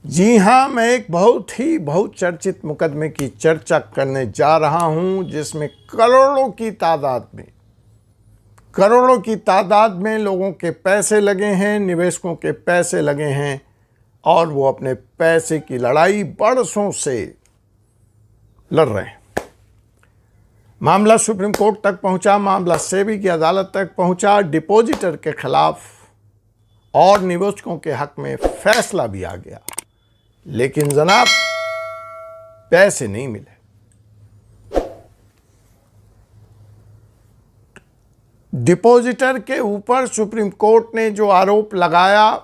जी हाँ, मैं एक बहुत ही बहुचर्चित मुकदमे की चर्चा करने जा रहा हूं, जिसमें करोड़ों की तादाद में लोगों के पैसे लगे हैं, निवेशकों के पैसे लगे हैं और वो अपने पैसे की लड़ाई बरसों से लड़ रहे हैं। मामला सुप्रीम कोर्ट तक पहुंचा, मामला सेबी की अदालत तक पहुंचा, डिपॉजिटर के खिलाफ और निवेशकों के हक में फैसला भी आ गया, लेकिन जनाब पैसे नहीं मिले। डिपॉजिटर के ऊपर सुप्रीम कोर्ट ने जो आरोप लगाया,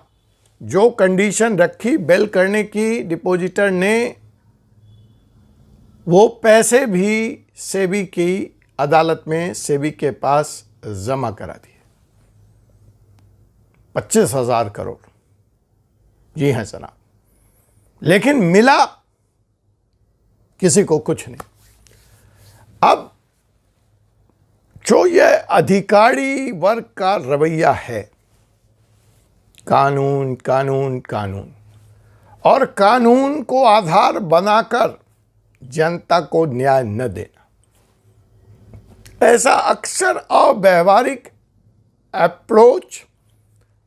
जो कंडीशन रखी बेल करने की, डिपॉजिटर ने वो पैसे भी सेबी की अदालत में सेबी के पास जमा करा दिए। 25,000 करोड़। जी हाँ जनाब, लेकिन मिला किसी को कुछ नहीं। अब जो यह अधिकारी वर्ग का रवैया है, कानून कानून कानून और कानून को आधार बनाकर जनता को न्याय न देना, ऐसा अक्सर अव्यावहारिक अप्रोच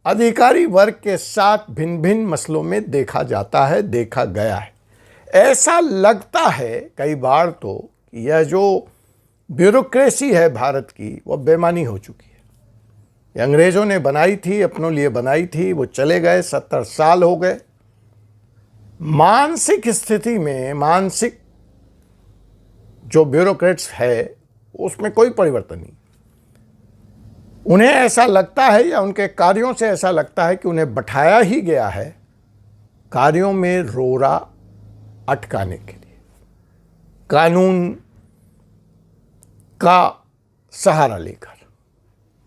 अधिकारी वर्ग के साथ भिन्न भिन्न मसलों में देखा जाता है, देखा गया है। ऐसा लगता है कई बार तो कि यह जो ब्यूरोक्रेसी है भारत की, वह बेमानी हो चुकी है। ये अंग्रेजों ने बनाई थी, अपनों लिए बनाई थी, वो चले गए, 70 साल हो गए। मानसिक स्थिति में, मानसिक जो ब्यूरोक्रेट्स है उसमें कोई परिवर्तन नहीं। उन्हें ऐसा लगता है, या उनके कार्यों से ऐसा लगता है कि उन्हें बैठाया ही गया है कार्यों में रोरा अटकाने के लिए, कानून का सहारा लेकर।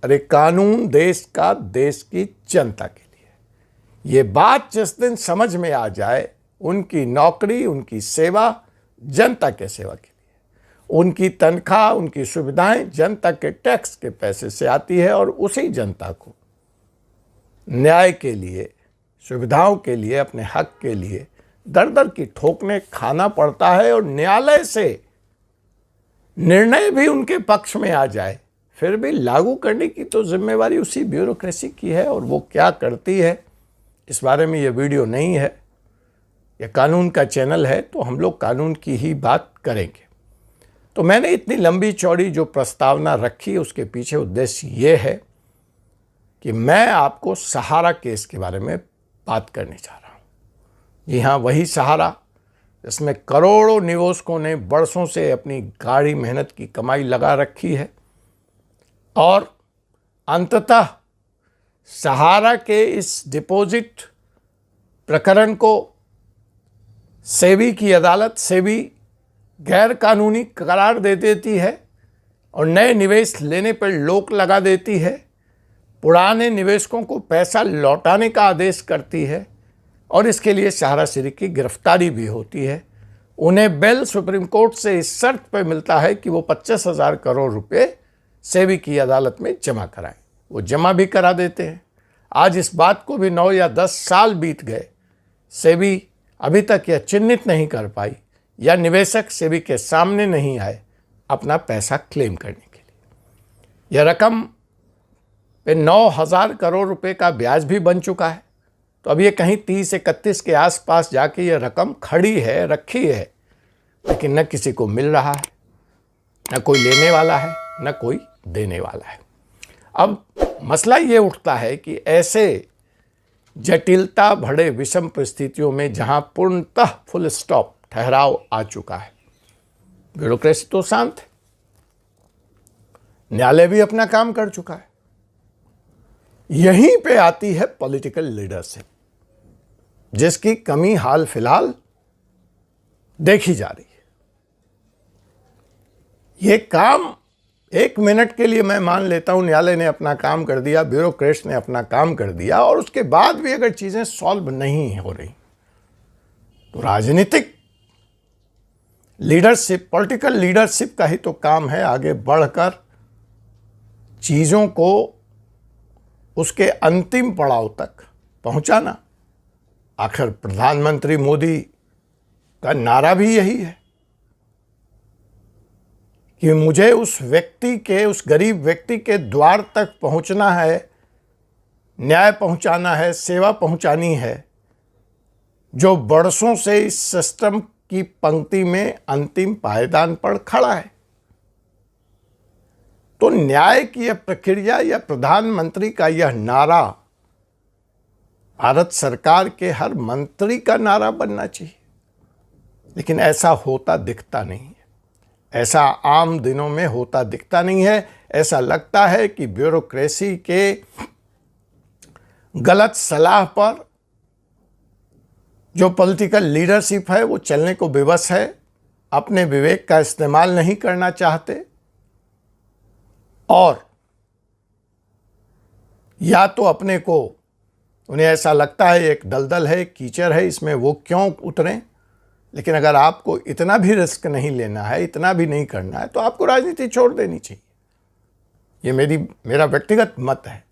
अरे कानून देश का, देश की जनता के लिए। ये बात जिस दिन समझ में आ जाए, उनकी नौकरी, उनकी सेवा जनता के सेवा के लिए, उनकी तनख्वाह, उनकी सुविधाएं जनता के टैक्स के पैसे से आती है और उसी जनता को न्याय के लिए, सुविधाओं के लिए, अपने हक के लिए दर दर की ठोकरें खाना पड़ता है। और न्यायालय से निर्णय भी उनके पक्ष में आ जाए, फिर भी लागू करने की तो जिम्मेवारी उसी ब्यूरोक्रेसी की है। और वो क्या करती है, इस बारे में ये वीडियो नहीं है, यह कानून का चैनल है, तो हम लोग कानून की ही बात करेंगे। तो मैंने इतनी लंबी चौड़ी जो प्रस्तावना रखी, उसके पीछे उद्देश्य ये है कि मैं आपको सहारा केस के बारे में बात करने जा रहा हूँ। जी हाँ, वही सहारा जिसमें करोड़ों निवेशकों ने बरसों से अपनी गाढ़ी मेहनत की कमाई लगा रखी है और अंततः सहारा के इस डिपॉजिट प्रकरण को सेबी की अदालत, सेबी गैर कानूनी करार दे देती है और नए निवेश लेने पर रोक लगा देती है, पुराने निवेशकों को पैसा लौटाने का आदेश करती है और इसके लिए सहारा श्री की गिरफ्तारी भी होती है। उन्हें बेल सुप्रीम कोर्ट से इस शर्त पर मिलता है कि वो 25,000 करोड़ रुपए सेबी की अदालत में जमा कराएं। वो जमा भी करा देते हैं। आज इस बात को भी 9 या 10 साल बीत गए, सेबी अभी तक यह चिन्हित नहीं कर पाई या निवेशक सेबी के सामने नहीं आए अपना पैसा क्लेम करने के लिए। यह रकम पे 9,000 करोड़ रुपए का ब्याज भी बन चुका है। तो अब ये कहीं 30-31 के आसपास जाके ये रकम खड़ी है, रखी है, लेकिन न किसी को मिल रहा है, न कोई लेने वाला है, न कोई देने वाला है। अब मसला ये उठता है कि ऐसे जटिलता भरे विषम परिस्थितियों में, जहां पूर्णतः फुल स्टॉप, ठहराव आ चुका है, ब्यूरोक्रेसी तो शांत है, न्यायालय भी अपना काम कर चुका है, यहीं पे आती है पॉलिटिकल लीडरशिप, जिसकी कमी हाल फिलहाल देखी जा रही है। ये काम 1 मिनट के लिए मैं मान लेता हूं न्यायालय ने अपना काम कर दिया, ब्यूरोक्रेट्स ने अपना काम कर दिया, और उसके बाद भी अगर चीजें सॉल्व नहीं हो रही, तो राजनीतिक लीडरशिप, पॉलिटिकल लीडरशिप का ही तो काम है आगे बढ़कर चीज़ों को उसके अंतिम पड़ाव तक पहुंचाना। आखिर प्रधानमंत्री मोदी का नारा भी यही है कि मुझे उस गरीब व्यक्ति के द्वार तक पहुंचना है, न्याय पहुंचाना है, सेवा पहुंचानी है, जो बरसों से इस सिस्टम की पंक्ति में अंतिम पायदान पर खड़ा है। तो न्याय की यह प्रक्रिया या प्रधानमंत्री का यह नारा भारत सरकार के हर मंत्री का नारा बनना चाहिए, लेकिन ऐसा होता दिखता नहीं है। ऐसा आम दिनों में होता दिखता नहीं है। ऐसा लगता है कि ब्यूरोक्रेसी के गलत सलाह पर जो पॉलिटिकल लीडरशिप है वो चलने को विवश है, अपने विवेक का इस्तेमाल नहीं करना चाहते, और या तो अपने को उन्हें ऐसा लगता है एक दलदल है, कीचड़ है, इसमें वो क्यों उतरें। लेकिन अगर आपको इतना भी रिस्क नहीं लेना है, इतना भी नहीं करना है, तो आपको राजनीति छोड़ देनी चाहिए। ये मेरा व्यक्तिगत मत है,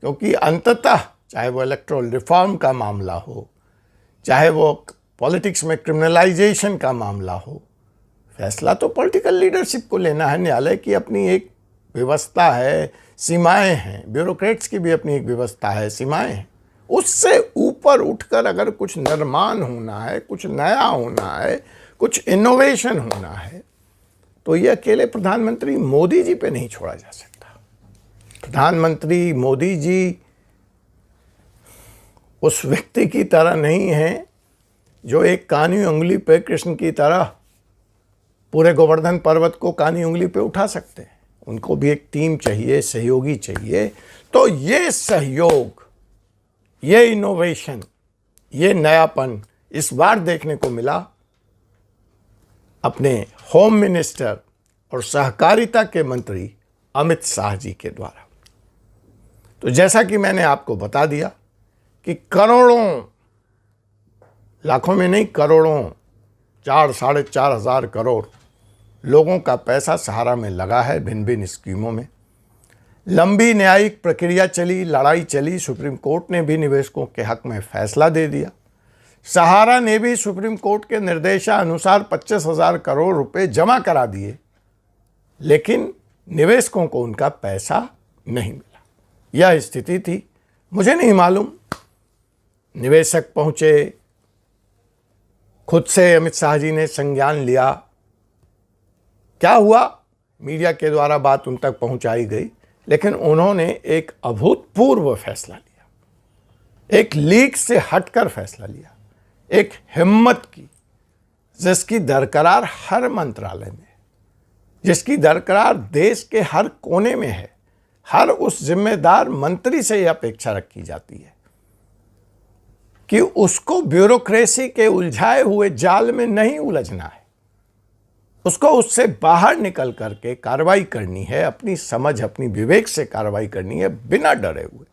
क्योंकि अंततः चाहे वो इलेक्टोरल रिफॉर्म का मामला हो, चाहे वो पॉलिटिक्स में क्रिमिनलाइजेशन का मामला हो, फैसला तो पॉलिटिकल लीडरशिप को लेना है। न्यायालय की अपनी एक व्यवस्था है, सीमाएं हैं, ब्यूरोक्रेट्स की भी अपनी एक व्यवस्था है, सीमाएं हैं। उससे ऊपर उठकर अगर कुछ निर्माण होना है, कुछ नया होना है, कुछ इनोवेशन होना है, तो ये अकेले प्रधानमंत्री मोदी जी पे नहीं छोड़ा जा सकता। प्रधानमंत्री मोदी जी उस व्यक्ति की तरह नहीं है जो एक कानी उंगली पे कृष्ण की तरह पूरे गोवर्धन पर्वत को कानी उंगली पे उठा सकते हैं। उनको भी एक टीम चाहिए, सहयोगी चाहिए। तो ये सहयोग, ये इनोवेशन, ये नयापन इस बार देखने को मिला अपने होम मिनिस्टर और सहकारिता के मंत्री अमित शाह जी के द्वारा। तो जैसा कि मैंने आपको बता दिया कि करोड़ों, लाखों में नहीं करोड़ों, 4-4.5 हज़ार करोड़ लोगों का पैसा सहारा में लगा है भिन्न भिन्न स्कीमों में। लंबी न्यायिक प्रक्रिया चली, लड़ाई चली, सुप्रीम कोर्ट ने भी निवेशकों के हक में फैसला दे दिया। सहारा ने भी सुप्रीम कोर्ट के निर्देशानुसार 25,000 करोड़ रुपए जमा करा दिए, लेकिन निवेशकों को उनका पैसा नहीं मिला। यह स्थिति थी। मुझे नहीं मालूम, निवेशक पहुंचे, खुद से अमित शाह जी ने संज्ञान लिया, क्या हुआ, मीडिया के द्वारा बात उन तक पहुंचाई गई, लेकिन उन्होंने एक अभूतपूर्व फैसला लिया, एक लीक से हटकर फैसला लिया, एक हिम्मत की जिसकी दरकरार हर मंत्रालय में, जिसकी दरकरार देश के हर कोने में है। हर उस जिम्मेदार मंत्री से यह अपेक्षा रखी जाती है कि उसको ब्यूरोक्रेसी के उलझाए हुए जाल में नहीं उलझना है, उसको उससे बाहर निकल करके कार्रवाई करनी है, अपनी समझ, अपनी विवेक से कार्रवाई करनी है, बिना डरे हुए।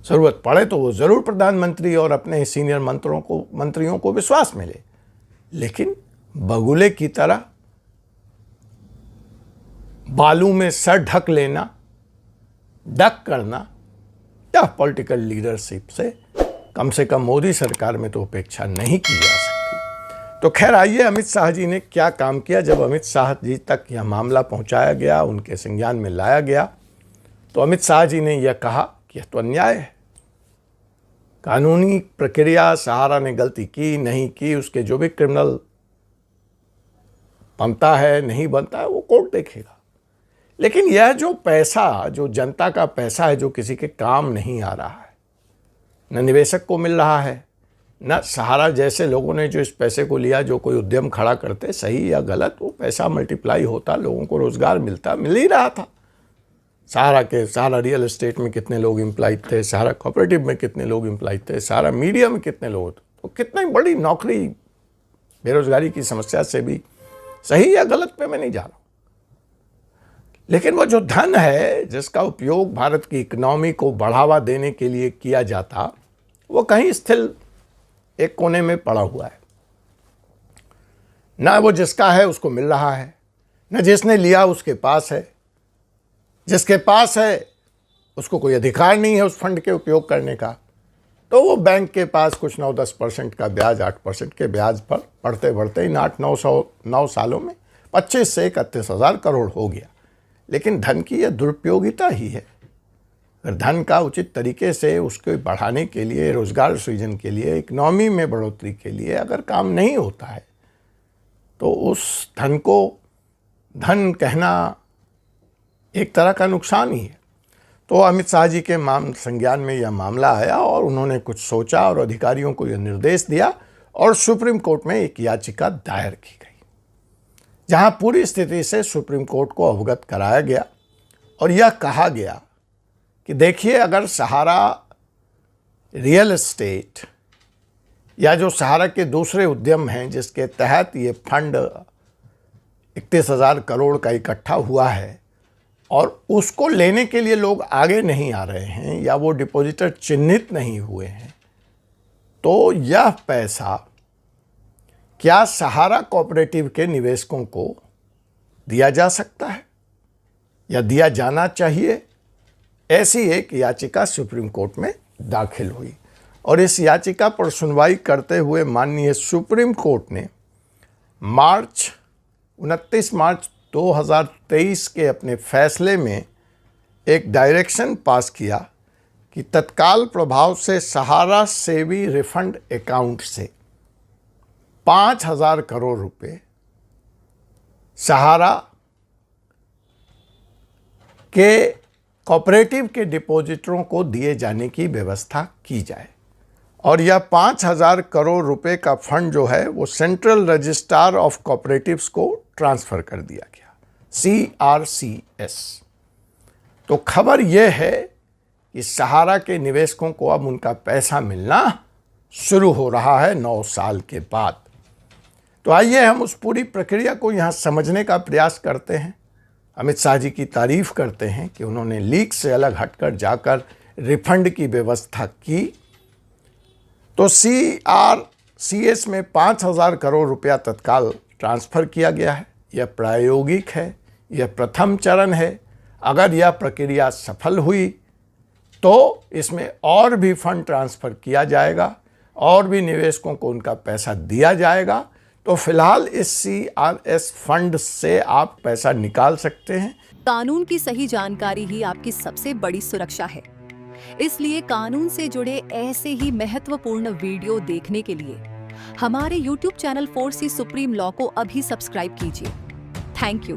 जरूरत पड़े तो वो जरूर प्रधानमंत्री और अपने सीनियर मंत्रियों को विश्वास मिले, लेकिन बगुले की तरह बालू में सर ढक लेना, डक करना, यह पॉलिटिकल लीडरशिप से कम मोदी सरकार में तो अपेक्षा नहीं की जा सकती। तो खैर, आइए अमित शाह जी ने क्या काम किया। जब अमित शाह जी तक यह मामला पहुंचाया गया, उनके संज्ञान में लाया गया, तो अमित शाह जी ने यह कहा कि यह तो अन्याय है, कानूनी प्रक्रिया, सहारा ने गलती की नहीं की, उसके जो भी क्रिमिनल बनता है नहीं बनता है वो कोर्ट देखेगा। लेकिन यह जो पैसा, जो जनता का पैसा है, जो किसी के काम नहीं आ रहा है, न निवेशक को मिल रहा है, न सहारा जैसे लोगों ने जो इस पैसे को लिया, जो कोई उद्यम खड़ा करते, सही या गलत, वो पैसा मल्टीप्लाई होता, लोगों को रोजगार मिलता, मिल ही रहा था। सहारा रियल एस्टेट में कितने लोग एम्प्लॉयड थे, सहारा कोऑपरेटिव में कितने लोग एम्प्लॉयड थे, सहारा मीडिया में कितने लोग थे, तो कितनी बड़ी नौकरी, बेरोजगारी की समस्या से भी, सही या गलत पे मैं नहीं जा रहा हूँ। लेकिन वो जो धन है जिसका उपयोग भारत की इकोनॉमी को बढ़ावा देने के लिए किया जाता, वो कहीं स्थिर एक कोने में पड़ा हुआ है। ना वो जिसका है उसको मिल रहा है, न जिसने लिया उसके पास है। जिसके पास है उसको कोई अधिकार नहीं है उस फंड के उपयोग करने का। तो वो बैंक के पास कुछ 9-10% का ब्याज, 8% के ब्याज पर बढ़ते बढ़ते इन 8-9 सालों में 25 से 31,000 करोड़ हो गया। लेकिन धन की यह दुरुपयोगिता ही है। अगर धन का उचित तरीके से उसको बढ़ाने के लिए, रोजगार सृजन के लिए, इकोनॉमी में बढ़ोतरी के लिए अगर काम नहीं होता है तो उस धन को धन कहना एक तरह का नुकसान ही है। तो अमित शाह जी के संज्ञान में यह मामला आया और उन्होंने कुछ सोचा और अधिकारियों को यह निर्देश दिया और सुप्रीम कोर्ट में एक याचिका दायर की गई, जहां पूरी स्थिति से सुप्रीम कोर्ट को अवगत कराया गया और यह कहा गया कि देखिए, अगर सहारा रियल एस्टेट या जो सहारा के दूसरे उद्यम हैं जिसके तहत ये फंड 31,000 करोड़ का इकट्ठा हुआ है और उसको लेने के लिए लोग आगे नहीं आ रहे हैं या वो डिपॉजिटर चिन्हित नहीं हुए हैं, तो यह पैसा क्या सहारा कोऑपरेटिव के निवेशकों को दिया जा सकता है या दिया जाना चाहिए। ऐसी एक याचिका सुप्रीम कोर्ट में दाखिल हुई और इस याचिका पर सुनवाई करते हुए माननीय सुप्रीम कोर्ट ने 29 मार्च 2023 के अपने फैसले में एक डायरेक्शन पास किया कि तत्काल प्रभाव से सहारा सेवी रिफंड अकाउंट से 5,000 करोड़ रुपए सहारा के कोऑपरेटिव के डिपॉजिटरों को दिए जाने की व्यवस्था की जाए और यह 5,000 करोड़ रुपए का फंड जो है वो सेंट्रल रजिस्ट्रार ऑफ कोऑपरेटिव्स को ट्रांसफ़र कर दिया गया, CRCS। तो खबर यह है कि सहारा के निवेशकों को अब उनका पैसा मिलना शुरू हो रहा है 9 साल के बाद। तो आइए हम उस पूरी प्रक्रिया को यहाँ समझने का प्रयास करते हैं। अमित शाह जी की तारीफ करते हैं कि उन्होंने लीक से अलग हटकर जाकर रिफंड की व्यवस्था की। तो CRCS में 5,000 करोड़ रुपया तत्काल ट्रांसफ़र किया गया है। यह प्रायोगिक है, यह प्रथम चरण है। अगर यह प्रक्रिया सफल हुई तो इसमें और भी फंड ट्रांसफ़र किया जाएगा और भी निवेशकों को उनका पैसा दिया जाएगा। तो फिलहाल इस CRS फंड से आप पैसा निकाल सकते हैं। कानून की सही जानकारी ही आपकी सबसे बड़ी सुरक्षा है, इसलिए कानून से जुड़े ऐसे ही महत्वपूर्ण वीडियो देखने के लिए हमारे YouTube channel 4C supreme law को अभी सब्सक्राइब कीजिए। Thank you.